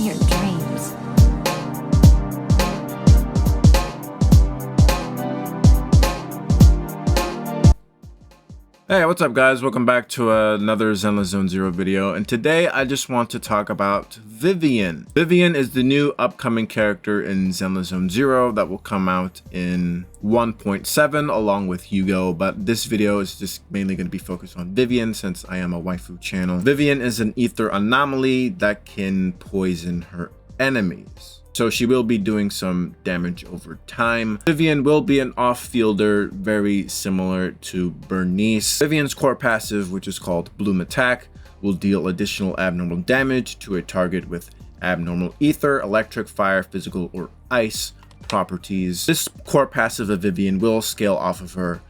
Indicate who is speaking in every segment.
Speaker 1: your dreams.
Speaker 2: Hey, what's up guys? Welcome back to another Zenless Zone Zero video, and today I just want to talk about Vivian. Vivian is the new upcoming character in Zenless Zone Zero that will come out in 1.7 along with Hugo, but this video is just mainly going to be focused on Vivian since I am a waifu channel. Vivian is an ether anomaly that can poison her enemies, so she will be doing some damage over time. Vivian will be an off-fielder very similar to Burnice. Vivian's core passive, which is called Bloom Attack, will deal additional abnormal damage to a target with abnormal ether, electric, fire, physical, or ice properties. This core passive of Vivian will scale off of her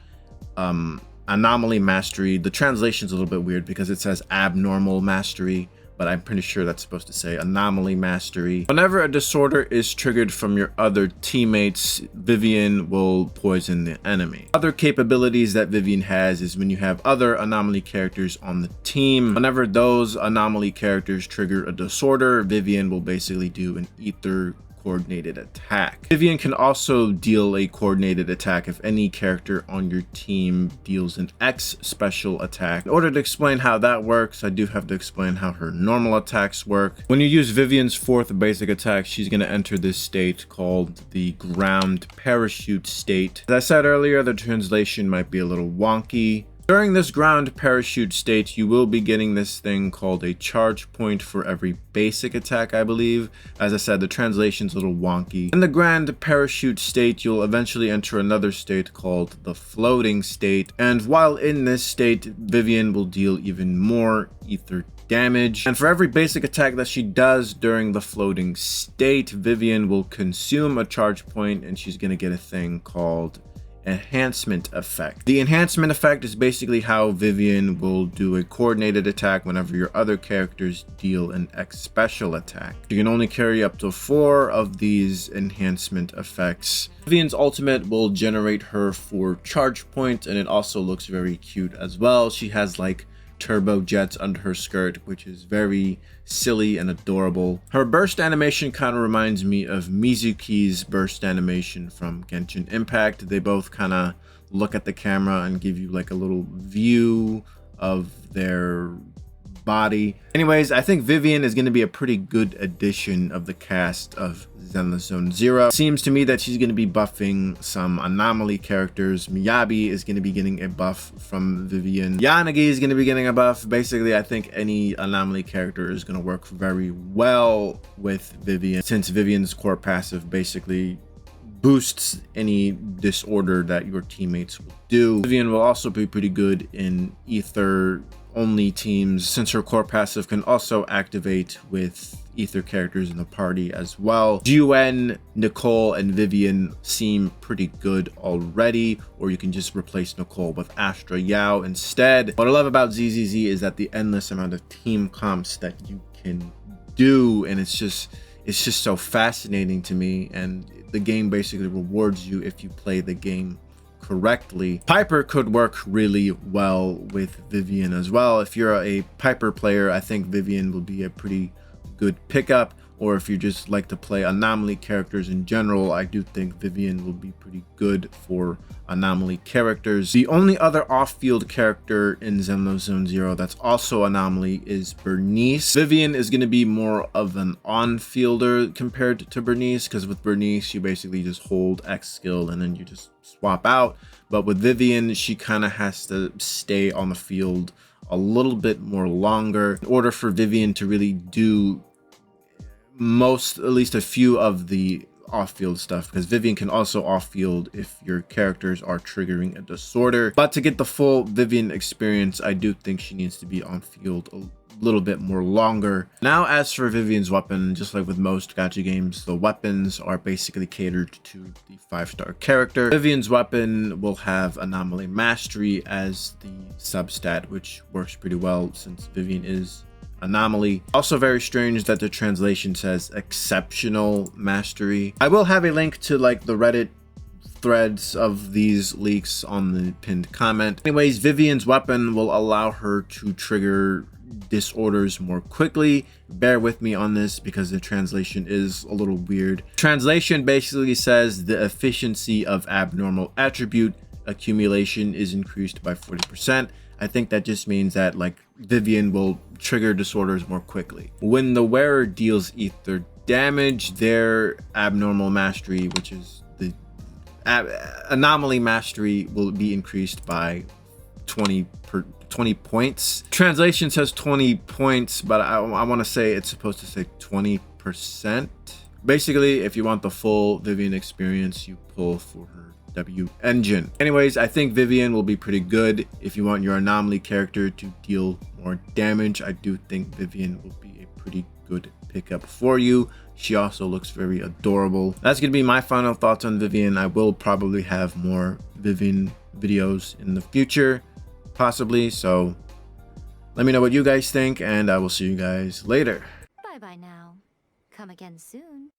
Speaker 2: anomaly mastery. The translation's a little bit weird because it says abnormal mastery, but I'm pretty sure that's supposed to say anomaly mastery. Whenever a disorder is triggered from your other teammates, Vivian will poison the enemy. Other capabilities that Vivian has is when you have other anomaly characters on the team. Whenever those anomaly characters trigger a disorder, Vivian will basically do an ether coordinated attack. Vivian can also deal a coordinated attack if any character on your team deals an X special attack. In order to explain how that works, I do have to explain how her normal attacks work. When you use Vivian's fourth basic attack, she's going to enter this state called the ground parachute state. As I said earlier, the translation might be a little wonky. During this ground parachute state, you will be getting this thing called a charge point for every basic attack, I believe. As I said, the translation's a little wonky. In the ground parachute state, you'll eventually enter another state called the floating state. And while in this state, Vivian will deal even more ether damage. And for every basic attack that she does during the floating state, Vivian will consume a charge point and she's going to get a thing called enhancement effect. The enhancement effect is basically how Vivian will do a coordinated attack whenever your other characters deal an X special attack. You can only carry up to 4 of these enhancement effects. Vivian's ultimate will generate her 4 charge points, and it also looks very cute as well. She has like turbo jets under her skirt, which is very silly and adorable. Her burst animation kind of reminds me of Mizuki's burst animation from Genshin Impact. They both kind of look at the camera and give you like a little view of their body. Anyways, I think Vivian is going to be a pretty good addition of the cast of Zenless Zone Zero. Seems to me that she's going to be buffing some anomaly characters. Miyabi is going to be getting a buff from Vivian. Yanagi is going to be getting a buff. Basically, I think any anomaly character is going to work very well with Vivian, since Vivian's core passive basically boosts any disorder that your teammates will do. Vivian will also be pretty good in ether only teams, since her core passive can also activate with ether characters in the party as well. Jué, Nicole, and Vivian seem pretty good already, or you can just replace Nicole with Astra Yao instead. What I love about ZZZ is that the endless amount of team comps that you can do, and it's just so fascinating to me, and the game basically rewards you if you play the game correctly. Piper could work really well with Vivian as well. If you're a Piper player, I think Vivian will be a pretty good pickup, or if you just like to play anomaly characters in general, I do think Vivian will be pretty good for anomaly characters. The only other off-field character in Zenless Zone Zero that's also anomaly is Burnice. Vivian is going to be more of an on-fielder compared to Burnice, because with Burnice you basically just hold X skill and then you just swap out, but with Vivian she kind of has to stay on the field a little bit more longer in order for Vivian to really do at least a few of the off-field stuff, because Vivian can also off-field if your characters are triggering a disorder. But to get the full Vivian experience, I do think she needs to be on-field a little bit more longer. Now, as for Vivian's weapon, just like with most gacha games, the weapons are basically catered to the 5-star character. Vivian's weapon will have anomaly mastery as the substat, which works pretty well since Vivian is anomaly. Also very strange that the translation says exceptional mastery. I will have a link to like the Reddit threads of these leaks on the pinned comment. Anyways, Vivian's weapon will allow her to trigger disorders more quickly. Bear with me on this because the translation is a little weird. Translation basically says the efficiency of abnormal attribute accumulation is increased by 40%. I think that just means that like Vivian will trigger disorders more quickly. When the wearer deals ether damage, their abnormal mastery, which is the anomaly mastery, will be increased by 20 points. Translation says 20 points, but I want to say it's supposed to say 20%. Basically, if you want the full Vivian experience, you pull for her W engine. Anyways, I think Vivian will be pretty good if you want your anomaly character to deal more damage. I do think Vivian will be a pretty good pickup for you. She also looks very adorable. That's gonna be my final thoughts on Vivian. I will probably have more Vivian videos in the future, possibly. So let me know what you guys think, and I will see you guys later.
Speaker 1: Bye bye now. Come again soon.